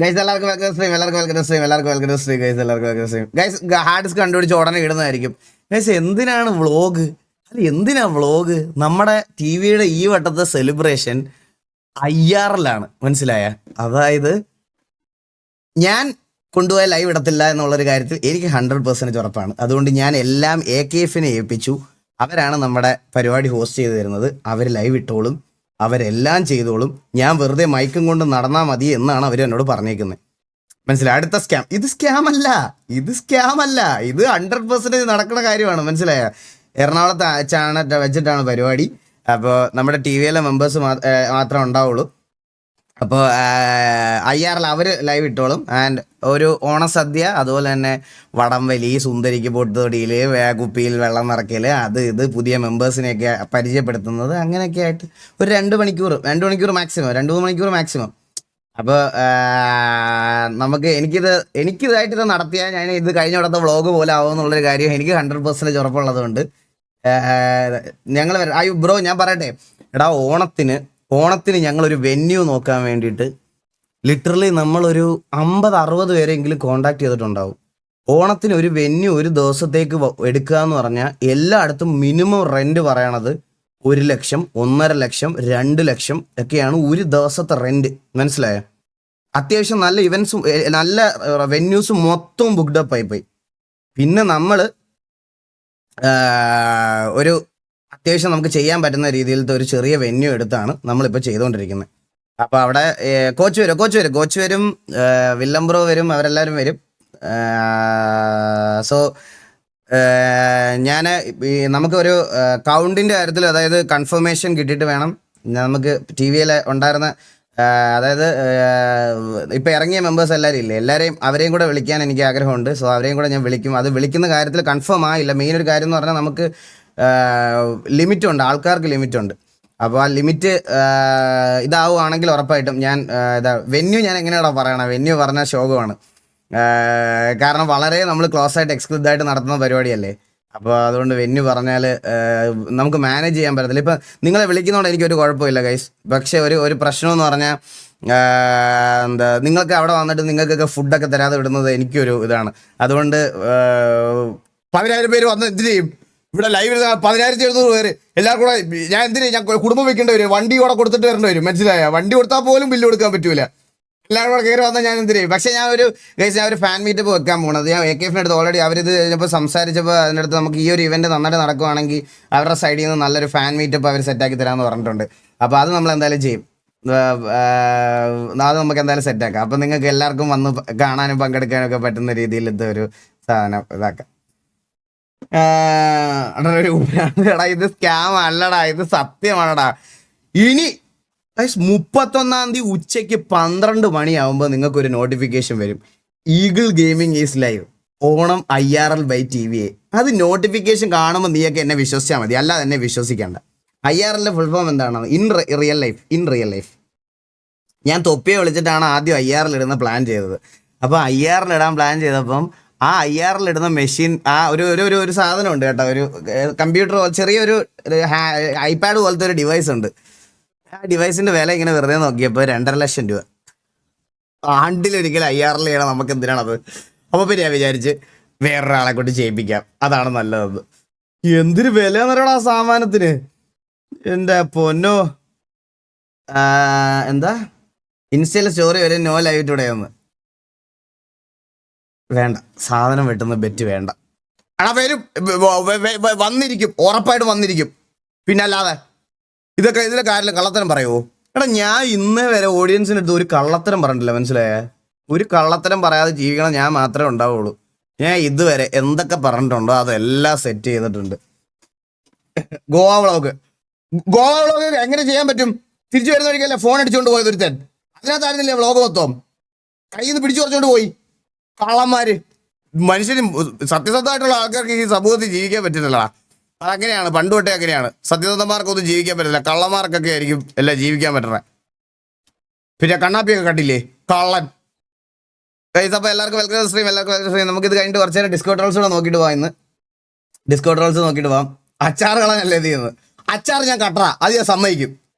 Guys എല്ലാവർക്കും welcome stream, എല്ലാവർക്കും welcome stream, എല്ലാവർക്കും വെൽക്കം സ്ട്രീം ഗൈസ്, എല്ലാവർക്കും welcome stream guys. Hard disk കണ്ടുപിടിച്ച് ഉടനെ ഇടുന്നതായിരിക്കും ഗൈസ്. എന്തിനാണ് വ്ളോഗ്? അല്ല, എന്തിനാ വ്ളോഗ്? നമ്മുടെ ടി വിയുടെ ഈ വട്ടത്തെ സെലിബ്രേഷൻ IRL-ലാണ്, മനസ്സിലായ? അതായത് ഞാൻ കൊണ്ടുപോയ ലൈവ് ഇടത്തില്ല എന്നുള്ളൊരു കാര്യത്തിൽ എനിക്ക് 100% ഉറപ്പാണ്. അതുകൊണ്ട് ഞാൻ എല്ലാം AKF-നെ ഏൽപ്പിച്ചു. അവരാണ് നമ്മുടെ പരിപാടി ഹോസ്റ്റ് ചെയ്ത് തരുന്നത്. അവർ ലൈവ് ഇട്ടോളും, അവരെല്ലാം ചെയ്തോളും. ഞാൻ വെറുതെ മൈക്കും കൊണ്ട് നടന്നാൽ മതി എന്നാണ് അവർ എന്നോട് പറഞ്ഞേക്കുന്നത്. മനസ്സിലായി? അടുത്ത സ്കാം. ഇത് സ്കാം അല്ല, ഇത് 100% നടക്കുന്ന കാര്യമാണ്. മനസ്സിലായ? എറണാകുളത്ത് വെച്ചിട്ടാണ് പരിപാടി. അപ്പോൾ നമ്മുടെ TVയിലെ മെമ്പേഴ്സ് മാത്രമേ ഉണ്ടാവുള്ളൂ. അപ്പോൾ IRL അവർ ലൈവ് ഇട്ടോളും. ആൻഡ് ഒരു ഓണസദ്യ, അതുപോലെ തന്നെ വടംവലി, സുന്ദരിക്ക് പൊട്ടുതൊടിയിൽ, കുപ്പിയിൽ വെള്ളം നിറയ്ക്കൽ, അത് ഇത് പുതിയ മെമ്പേഴ്സിനെയൊക്കെ പരിചയപ്പെടുത്തുന്നത്, അങ്ങനെയൊക്കെ ആയിട്ട് ഒരു 2 മണിക്കൂർ മാക്സിമം, 2-3 മണിക്കൂർ മാക്സിമം. അപ്പോൾ എനിക്കിതായിട്ടിത് നടത്തിയാൽ ഞാൻ ഇത് കഴിഞ്ഞ ഇടത്തെ വ്ളോഗ് പോലെ ആവുമെന്നുള്ളൊരു കാര്യം എനിക്ക് 100% ഉറപ്പുള്ളത് കൊണ്ട് ഞങ്ങൾ ബ്രോ ഞാൻ പറയട്ടെ, എടാ, ഓണത്തിന് ഞങ്ങളൊരു വെന്യൂ നോക്കാൻ വേണ്ടിയിട്ട് ലിറ്ററലി നമ്മളൊരു 50-60 പേരെങ്കിലും കോണ്ടാക്ട് ചെയ്തിട്ടുണ്ടാവും. ഓണത്തിന് ഒരു വെന്യൂ ഒരു ദിവസത്തേക്ക് എടുക്കുക എന്ന് പറഞ്ഞാൽ എല്ലായിടത്തും മിനിമം റെന്റ് പറയണത് 1 ലക്ഷം, 1.5 ലക്ഷം, 2 ലക്ഷം ഒക്കെയാണ് ഒരു ദിവസത്തെ റെന്റ്. മനസ്സിലായോ? അത്യാവശ്യം നല്ല ഇവന്റ്സും നല്ല വെന്യൂസും മൊത്തം ബുക്ക്ഡപ്പ് ആയിപ്പോയി. പിന്നെ നമ്മൾ ഒരു അത്യാവശ്യം നമുക്ക് ചെയ്യാൻ പറ്റുന്ന രീതിയിലത്തെ ഒരു ചെറിയ വെന്യൂ എടുത്താണ് നമ്മളിപ്പോൾ ചെയ്തുകൊണ്ടിരിക്കുന്നത്. അപ്പോൾ അവിടെ കോച്ച് വരും, വില്ലം ബ്രോ വരും, അവരെല്ലാവരും വരും. സോ നമുക്കൊരു കൗണ്ടിൻ്റെ കാര്യത്തിൽ, അതായത് കൺഫർമേഷൻ കിട്ടിയിട്ട് വേണം നമുക്ക് TVയിൽ ഉണ്ടായിരുന്ന, അതായത് ഇപ്പോൾ ഇറങ്ങിയ മെമ്പേഴ്സ് എല്ലാവരും ഇല്ലേ, അവരെയും കൂടെ വിളിക്കാൻ എനിക്ക് ആഗ്രഹമുണ്ട്. സോ അവരെയും കൂടെ ഞാൻ വിളിക്കും. അത് വിളിക്കുന്ന കാര്യത്തിൽ കൺഫേം ആയില്ല. മെയിൻ ഒരു കാര്യം എന്ന് പറഞ്ഞാൽ നമുക്ക് ലിമിറ്റുണ്ട്, ആൾക്കാർക്ക് ലിമിറ്റുണ്ട്. അപ്പോൾ ആ ലിമിറ്റ് ഇതാവുകയാണെങ്കിൽ ഉറപ്പായിട്ടും ഞാൻ വെന്യൂ ഞാൻ എങ്ങനെയാണോ പറയണത്, വെന്യൂ പറഞ്ഞാൽ ശോകമാണ്. കാരണം വളരെ നമ്മൾ ക്ലോസ് ആയിട്ട് എക്സ്ക്ലൂസീവ് ആയിട്ട് നടത്തുന്ന പരിപാടിയല്ലേ. അപ്പോൾ അതുകൊണ്ട് വെന്യൂ പറഞ്ഞാൽ നമുക്ക് മാനേജ് ചെയ്യാൻ പറ്റത്തില്ല. ഇപ്പം നിങ്ങളെ വിളിക്കുന്നതുകൊണ്ട് എനിക്കൊരു കുഴപ്പമില്ല ഗൈസ്. പക്ഷേ ഒരു പ്രശ്നമെന്ന് പറഞ്ഞാൽ നിങ്ങൾക്ക് അവിടെ വന്നിട്ട് നിങ്ങൾക്കൊക്കെ ഫുഡൊക്കെ തരാതെ വിടുന്നത് എനിക്കൊരു ഇതാണ്. അതുകൊണ്ട് 10,000 പേര് വന്ന് എന്ത് ചെയ്യും? ഇവിടെ ലൈവ് 10,700 പേര് എല്ലാവർക്കും കൂടെ ഞാൻ കുടുംബം വെക്കേണ്ടി വരും, വണ്ടി കൂടെ കൊടുത്തിട്ട് വരേണ്ടി വരും. മനസ്സിലായ? വണ്ടി കൊടുത്താൽ പോലും ബില്ല് കൊടുക്കാൻ പറ്റൂല. എല്ലാവരും കൂടെ കയറി വന്നാൽ ഞാൻ എന്ത് ചെയ്യും? പക്ഷേ ഞാൻ ഒരു ഫാൻ മീറ്റപ്പ് വെക്കാൻ പോകുന്നത്. ഞാൻ AKF-ന്റെ അടുത്ത് ഓൾറെഡി അവരിത് കഴിഞ്ഞപ്പോൾ സംസാരിച്ചപ്പോൾ അതിൻ്റെ അടുത്ത് നമുക്ക് ഈ ഒരു ഇവന്റ് നന്നായിട്ട് നടക്കുവാണെങ്കിൽ അവരുടെ സൈഡിൽ നിന്ന് നല്ലൊരു ഫാൻ മീറ്റപ്പ് അവർ സെറ്റാക്കി തരാമെന്ന് പറഞ്ഞിട്ടുണ്ട്. അപ്പോൾ അത് നമ്മൾ എന്തായാലും ചെയ്യും. അത് നമുക്ക് എന്തായാലും സെറ്റാക്കാം. അപ്പം നിങ്ങൾക്ക് എല്ലാവർക്കും വന്ന് കാണാനും പങ്കെടുക്കാനും ഒക്കെ പറ്റുന്ന രീതിയിൽ ഇതൊരു സാധനം ഇതാക്കാം. എടാ, ഇത് സ്കാം അല്ലടാ, ഇത് സത്യമാണടാ. ഇനി 31-ാം തീയതി ഉച്ചയ്ക്ക് 12 മണിയാവുമ്പോൾ നിങ്ങൾക്കൊരു നോട്ടിഫിക്കേഷൻ വരും, eagle gaming is live on IRL by TVA. അത് നോട്ടിഫിക്കേഷൻ കാണുമ്പോൾ നീയൊക്കെ എന്നെ വിശ്വസിച്ചാൽ മതി, അല്ലാതെ എന്നെ വിശ്വസിക്കേണ്ട. IRL-ന്റെ ഫുൾ ഫോം എന്താണ്? In real life. ഞാൻ തൊപ്പിയെ വിളിച്ചിട്ടാണ് ആദ്യം IRL ഇടുന്ന പ്ലാൻ ചെയ്തത്. അപ്പോൾ IRL ഇടാൻ പ്ലാൻ ചെയ്തപ്പം ആ IRL ഇടുന്ന മെഷീൻ, ആ ഒരു സാധനം ഉണ്ട് കേട്ടോ, ഒരു കമ്പ്യൂട്ടർ, ചെറിയൊരു iPad പോലത്തെ ഒരു ഡിവൈസ് ഉണ്ട്. ആ ഡിവൈസിന്റെ വില ഇങ്ങനെ വെറുതെ നോക്കിയപ്പോൾ 2.5 ലക്ഷം രൂപ. ആണ്ടിലൊരിക്കൽ IRL ചെയ്യണം, നമുക്ക് എന്തിനാണത്? അപ്പോൾ പിന്നെ ഞാൻ വിചാരിച്ച് വേറൊരാളെ കൊണ്ട് ചെയ്യിപ്പിക്കാം, അതാണ് നല്ലത്. എന്തൊരു വില എന്നറിയണം ആ സാമാനത്തിന്, എൻ്റെ പൊന്നോ. എന്താ ഇൻസ്റ്റയിൽ സ്റ്റോറി വരെ നോ ലൈവ് ടുഡേ ഒന്ന് വേണ്ട, സാധനം വെട്ടുന്ന ബെറ്റ് വേണ്ട. ആ പേരും വന്നിരിക്കും, ഉറപ്പായിട്ട് വന്നിരിക്കും. പിന്നെ അല്ലാതെ ഇതിലെ കാര്യം കള്ളത്തരം പറയുമോ? എടാ, ഞാൻ ഇന്നേ വരെ ഓഡിയൻസിൻ്റെ അടുത്ത് ഒരു കള്ളത്തരം പറഞ്ഞിട്ടില്ല. മനസ്സിലായേ? ഒരു കള്ളത്തരം പറയാതെ ജീവിക്കണം ഞാൻ മാത്രമേ ഉണ്ടാവുള്ളൂ. ഞാൻ ഇതുവരെ എന്തൊക്കെ പറഞ്ഞിട്ടുണ്ടോ അതെല്ലാം സെറ്റ് ചെയ്തിട്ടുണ്ട്. ഗോവ വ്ളോഗ് എങ്ങനെ ചെയ്യാൻ പറ്റും? തിരിച്ചു വരുന്ന വഴിക്കല്ലേ ഫോൺ അടിച്ചുകൊണ്ട് പോയത് ഒരുത്തൻ. അതിനകത്തായിരുന്നില്ലേ വ്ളോഗ് മൊത്തം? കയ്യിൽ നിന്ന് പിടിച്ചു കുറച്ചുകൊണ്ട് പോയി കള്ളന്മാര്. മനുഷ്യന് സത്യസന്ധമായിട്ടുള്ള ആൾക്കാർക്ക് ഈ സമൂഹത്തിൽ ജീവിക്കാൻ പറ്റില്ല. അതങ്ങനെയാണ്, പണ്ട് തൊട്ടേ അങ്ങനെയാണ്. സത്യസന്ധന്മാർക്കൊന്നും ജീവിക്കാൻ പറ്റില്ല, കള്ളന്മാർക്കൊക്കെ ആയിരിക്കും എല്ലാം ജീവിക്കാൻ പറ്റണേ. പിന്നെ കണ്ണാപ്പിയൊക്കെ കണ്ടില്ലേ, കള്ളൻ. അപ്പോൾ എല്ലാവർക്കും വെൽക്കം സ്ട്രീം. നമുക്കിത് കഴിഞ്ഞിട്ട് കുറച്ച് നേരം ഡിസ്കോ ട്രോൾസ് കൂടെ നോക്കിയിട്ട് പോകാം. ഇന്ന് ഡിസ്കോ ട്രോൾസ് നോക്കിയിട്ട് പോകാം. അച്ചാറുകളല്ലേ ഇത് ചെയ്യുന്നത്? അച്ചാർ ഞാൻ കട്ടറ, അത് ഞാൻ സമ്മതിക്കും.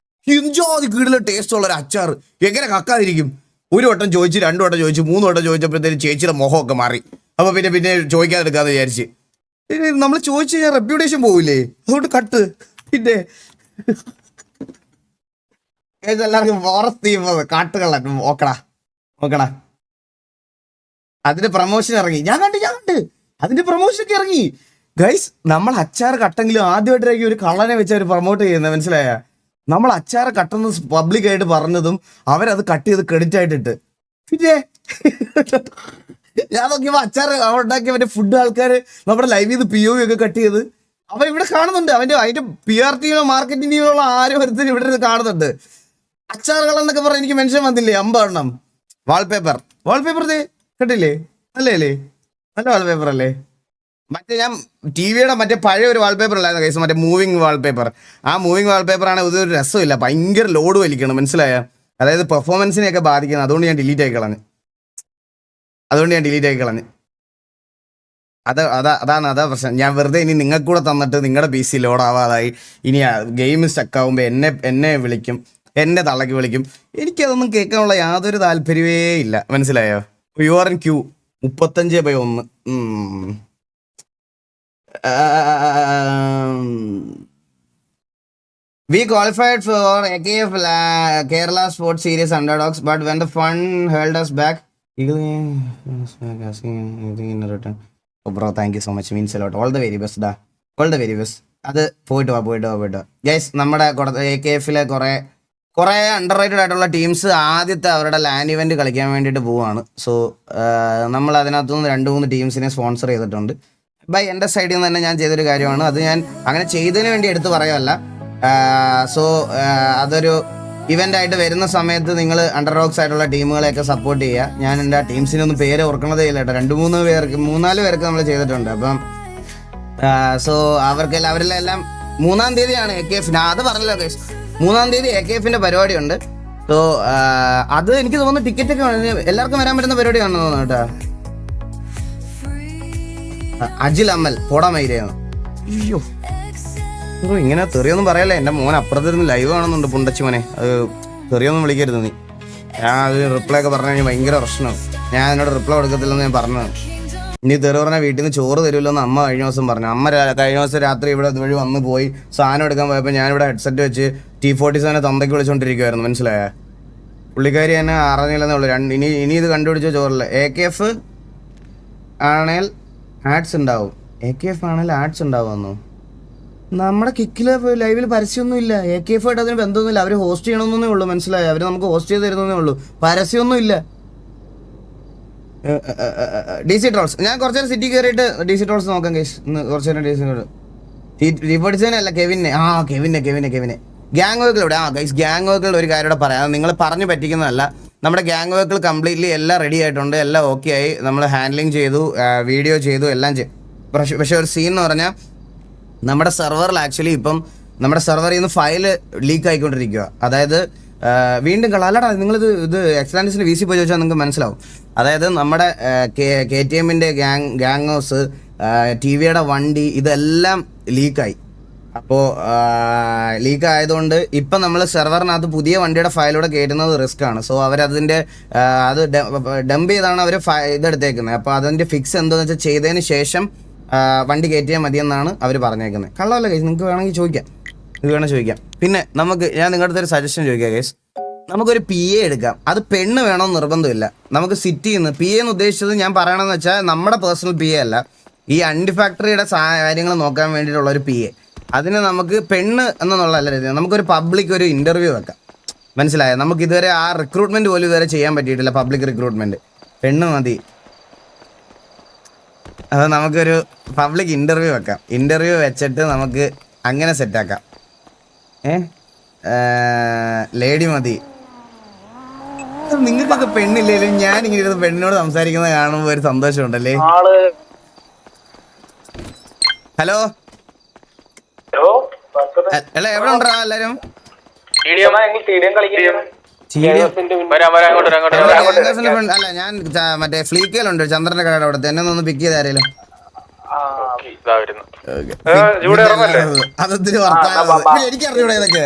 ഇഞ്ചോതി കീഴിലെ ടേസ്റ്റ് ഉള്ളൊരു അച്ചാർ എങ്ങനെ കക്കാതിരിക്കും? ഒരു വട്ടം ചോദിച്ചു, 2 വട്ടം ചോദിച്ചു, 3 വട്ടം ചോദിച്ചപ്പോഴത്തേക്കും ചേച്ചിയുടെ മുഖമൊക്കെ മാറി. അപ്പോൾ പിന്നെ ചോദിക്കാതെടുക്കാന്ന് വിചാരിച്ച്. നമ്മൾ ചോദിച്ചു കഴിഞ്ഞാൽ റെപ്യൂട്ടേഷൻ പോവില്ലേ, അതുകൊണ്ട് കട്ട്. പിന്നെ എല്ലാവർക്കും ഫോറസ്റ്റ് കാട്ടുകളാണ്. നോക്കടാ അതിന്റെ പ്രൊമോഷൻ ഇറങ്ങി. ഞാൻ കണ്ട് അതിന്റെ പ്രൊമോഷൻ ഒക്കെ ഇറങ്ങി ഗൈസ്. നമ്മൾ അച്ചാർ കട്ടെങ്കിലും ആദ്യമായിട്ടായിരിക്കും ഒരു കള്ളനെ വെച്ച് അവർ പ്രൊമോട്ട് ചെയ്യുന്നത്, മനസ്സിലായ? നമ്മൾ അച്ചാർ കട്ടെന്ന് പബ്ലിക്കായിട്ട് പറഞ്ഞതും അവരത് കട്ട് ചെയ്ത് ക്രെഡിറ്റ് ആയിട്ടിട്ട്. പിന്നെ ഞാൻ നോക്കിയപ്പോ അച്ചാർ ഉണ്ടാക്കിയ മറ്റേ ഫുഡ് ആൾക്കാർ നമ്മുടെ ലൈവ് ചെയ്ത് POV ഒക്കെ കട്ട് ചെയ്ത് അവരിവിടെ കാണുന്നുണ്ട്. അതിന്റെ PR ടീമോ മാർക്കറ്റിംഗ് ടീമിലുള്ള ആരും ഒരുത്തരും ഇവിടെ കാണുന്നുണ്ട്. അച്ചാറുകൾ എന്നൊക്കെ പറഞ്ഞാൽ എനിക്ക് മെൻഷൻ വന്നില്ലേ 50 എണ്ണം. വാൾപേപ്പർ കേട്ടില്ലേ? അല്ലേ നല്ല വാൾപേപ്പർ അല്ലേ? മറ്റേ ഞാൻ TV-യുടെ മറ്റേ പഴയ ഒരു വാൾപേപ്പർ അല്ലായിരുന്നു കേസ്, മറ്റേ മൂവിങ് വാൾപേപ്പർ. ആ മൂവിങ് വാൾപേപ്പർ ആണ്. ഇതൊരു രസമില്ല, ഭയങ്കര ലോഡ് വലിക്കണം, മനസ്സിലായ? അതായത് പെർഫോമൻസിനെയൊക്കെ ബാധിക്കുന്നത്. അതുകൊണ്ട് ഞാൻ ഡിലീറ്റ് ആക്കി കളഞ്ഞു. അതാ പ്രശ്നം. ഞാൻ വെറുതെ ഇനി നിങ്ങൾക്ക് കൂടെ തന്നിട്ട് നിങ്ങളുടെ PC ലോഡ് ആവാതായി. ഇനി ഗെയിം സ്റ്റക്ക് ആകുമ്പോൾ എന്നെ വിളിക്കും, എന്നെ തള്ളക്ക് വിളിക്കും. എനിക്കതൊന്നും കേൾക്കാനുള്ള യാതൊരു താല്പര്യമേ ഇല്ല, മനസ്സിലായോ? You are in queue 35/1. We qualified for AKF Kerala Sports Series underdogs, but when the fun held us back, asking anything in return. Oh bro, thank you so much, means a lot. All the very best da, all the very best. അത് പോയിട്ട് വാ guys. നമ്മുടെ AKF-ലെ കുറേ under rated ആയിട്ടുള്ള teams ആദ്യത്തെ അവരുടെ land event കളിക്കാൻ വേണ്ടിയിട്ട് പോവുകയാണ്. സോ നമ്മൾ അതിനകത്തുനിന്ന് 2-3 ടീംസിനെ സ്പോൺസർ ചെയ്തിട്ടുണ്ട്. എൻ്റെ സൈഡിൽ നിന്ന് തന്നെ ഞാൻ ചെയ്തൊരു കാര്യമാണ്. അത് ഞാൻ അങ്ങനെ ചെയ്തതിന് വേണ്ടി എടുത്ത് പറയുമല്ല. സോ അതൊരു ഇവന്റ് ആയിട്ട് വരുന്ന സമയത്ത് നിങ്ങൾ അണ്ടർഡോഗ്സ് ആയിട്ടുള്ള ടീമുകളെയൊക്കെ സപ്പോർട്ട് ചെയ്യുക. ഞാൻ എൻ്റെ ടീംസിനൊന്നും പേര് ഓർക്കണതേ ഇല്ല കേട്ടോ. 3-4 പേർക്ക് നമ്മൾ ചെയ്തിട്ടുണ്ട്. അപ്പം സോ അവരെല്ലാം 3-ാം തീയതിയാണ് AKF. അത് പറഞ്ഞല്ലോ ഗൈസ്, 3-ാം തീയതി AKF-ന്റെ പരിപാടിയുണ്ട്. സോ അത് എനിക്ക് തോന്നുന്നു ടിക്കറ്റ് ഒക്കെ എല്ലാവർക്കും വരാൻ പറ്റുന്ന പരിപാടിയാണെന്ന് തോന്നുന്നു കേട്ടോ. അജിൽ അമ്മൽ പോടാമയിലാണ്. അയ്യോ ഇങ്ങനെ തെറിയൊന്നും പറയല്ലേ. എൻ്റെ മോൻ അപ്പുറത്തിരുന്ന് ലൈവ് കാണുന്നുണ്ട്, പുണ്ടച്ചി മോനെ. അത് തെറിയൊന്നും വിളിക്കരുത് നീ. ഞാൻ അത് റിപ്ലൈ ഒക്കെ പറഞ്ഞു കഴിഞ്ഞാൽ ഭയങ്കര പ്രശ്നമാണ്. ഞാൻ അതിനോട് റിപ്ലൈ കൊടുക്കത്തില്ലെന്ന് ഞാൻ പറഞ്ഞത്. ഇനി തെറി പറഞ്ഞാൽ വീട്ടിൽ നിന്ന് ചോറ് തരുമല്ലോന്ന് അമ്മ കഴിഞ്ഞ ദിവസം പറഞ്ഞു. അമ്മ കഴിഞ്ഞ ദിവസം രാത്രി ഇവിടെ ഇതുവഴി വന്ന് പോയി സാധനം എടുക്കാൻ പോയപ്പോൾ ഞാനിവിടെ ഹെഡ്സെറ്റ് വെച്ച് T47 തന്തയ്ക്ക് വിളിച്ചുകൊണ്ടിരിക്കുമായിരുന്നു, മനസ്സിലായ? പുള്ളിക്കാരി എന്നെ അറിഞ്ഞില്ലെന്നേ ഉള്ളൂ. ഇനി ഇത് കണ്ടുപിടിച്ച ചോറില്ല. AKF ആണെങ്കിൽ ആഡ്സ് ഉണ്ടാവും. AKF ആണെങ്കിൽ ആഡ്സ് ഉണ്ടാവുമെന്നോ? നമ്മുടെ കിക്കിൽ ലൈവിൽ പരസ്യമൊന്നും ഇല്ല. AKF ആയിട്ട് അതിന് ബന്ധമൊന്നുമില്ല. അവർ ഹോസ്റ്റ് ചെയ്യണമെന്നേ ഉള്ളൂ, മനസ്സിലായോ? അവർ നമുക്ക് ഹോസ്റ്റ് ചെയ്ത് തരുന്നേ ഉള്ളൂ, പരസ്യമൊന്നും ഇല്ല. DC ട്രോൾസ് ഞാൻ കുറച്ച് നേരം സിറ്റി കയറിയിട്ട് DC ട്രോൾസ് നോക്കാം കേസ്. കുറച്ച് നേരം DC റീപടിച്ചതിനല്ല കെവിനെ ഗ്യാങ് വർക്കുകൾ ഇവിടെ. ഗൈസ് ഗ്യാങ് വർക്കുകൾ ഒരു കാര്യം ഇവിടെ പറയാം. നിങ്ങൾ പറഞ്ഞു പറ്റിക്കുന്നതല്ല. നമ്മുടെ ഗ്യാങ് വർക്കുകൾ കംപ്ലീറ്റ്ലി എല്ലാം റെഡി ആയിട്ടുണ്ട്, എല്ലാം ഓക്കെ ആയി. നമ്മൾ ഹാൻഡ്ലിങ് ചെയ്തു, വീഡിയോ ചെയ്തു, എല്ലാം ചെയ്തു. പക്ഷേ ഒരു സീൻ എന്ന് പറഞ്ഞാൽ നമ്മുടെ സെർവറിൽ ആക്ച്വലി ഇപ്പം നമ്മുടെ സെർവറിൽ നിന്ന് ഫയൽ ലീക്ക് ആയിക്കൊണ്ടിരിക്കുക. അതായത് വീണ്ടും അല്ലടാ, ഇത് എക്സ്ലാൻഡിസിൻ്റെ VC പോയി ചോദിച്ചാൽ നിങ്ങൾക്ക് മനസ്സിലാവും. അതായത് നമ്മുടെ KTM-ന്റെ ഗ്യാങ് ഹൗസ്, TV-യുടെ വണ്ടി, ഇതെല്ലാം ലീക്കായി. അപ്പോൾ ലീക്ക് ആയതുകൊണ്ട് ഇപ്പം നമ്മൾ സെർവറിനകത്ത് പുതിയ വണ്ടിയുടെ ഫയലൂടെ കയറ്റുന്നത് റിസ്ക് ആണ്. സോ അവരതിൻ്റെ അത് ഡംപ് ചെയ്താണ് അവർ ഇതെടുത്തേക്കുന്നത്. അപ്പോൾ അതിൻ്റെ ഫിക്സ് എന്താണെന്ന് വെച്ചാൽ ചെയ്തതിന് ശേഷം വണ്ടി കയറ്റിയാൽ മതിയെന്നാണ് അവർ പറഞ്ഞേക്കുന്നത്. കള്ളമല്ല കേസ്, നിങ്ങൾക്ക് വേണമെങ്കിൽ ചോദിക്കാം, പിന്നെ ഞാൻ നിങ്ങളുടെ അടുത്തൊരു സജഷൻ ചോദിക്കാം കേസ്. നമുക്കൊരു PA എടുക്കാം. അത് പെണ്ണ് വേണമെന്ന് നിർബന്ധമില്ല. നമുക്ക് സിറ്റിയിൽ നിന്ന് PA എന്ന് ഉദ്ദേശിച്ചത് ഞാൻ പറയണമെന്ന് വെച്ചാൽ നമ്മുടെ പേഴ്സണൽ PA അല്ല, ഈ അൺഫാക്ടറിയുടെ കാര്യങ്ങൾ നോക്കാൻ വേണ്ടിയിട്ടുള്ള ഒരു PA. അതിന് നമുക്ക് പെണ്ണ് എന്നുള്ളതല്ല രീതി, നമുക്കൊരു പബ്ലിക് ഒരു ഇൻ്റർവ്യൂ വെക്കാം, മനസ്സിലായോ? നമുക്ക് ഇതുവരെ ആ റിക്രൂട്ട്മെൻറ്റ് പോലും ഇതുവരെ ചെയ്യാൻ പറ്റിയിട്ടില്ല, പബ്ലിക് റിക്രൂട്ട്മെൻറ്റ്. പെണ്ണ് മതി. അത് നമുക്കൊരു പബ്ലിക് ഇൻ്റർവ്യൂ വെക്കാം. ഇൻ്റർവ്യൂ വെച്ചിട്ട് നമുക്ക് അങ്ങനെ സെറ്റാക്കാം. ലേഡി മതി. നിങ്ങൾക്കൊക്കെ പെണ്ണില്ലേലും ഞാനിങ്ങനെ ഇരുന്ന് പെണ്ണിനോട് സംസാരിക്കുന്നത് കാണുമ്പോൾ ഒരു സന്തോഷമുണ്ടല്ലേ. ഹലോ അല്ല, എവിടെ ഉണ്ടാ എല്ലാരും? അല്ല, ഞാൻ മറ്റേ ഫ്ലീക്കലുണ്ട് ചന്ദ്രന്റെ കടയുടെ അവിടെ. എന്നെ ഒന്ന് പിക്ക് ചെയ്ത് ആരേലും. അതൊത്തിരി വർത്താനം എനിക്കറിഞ്ഞൂടെ ഇതൊക്കെ.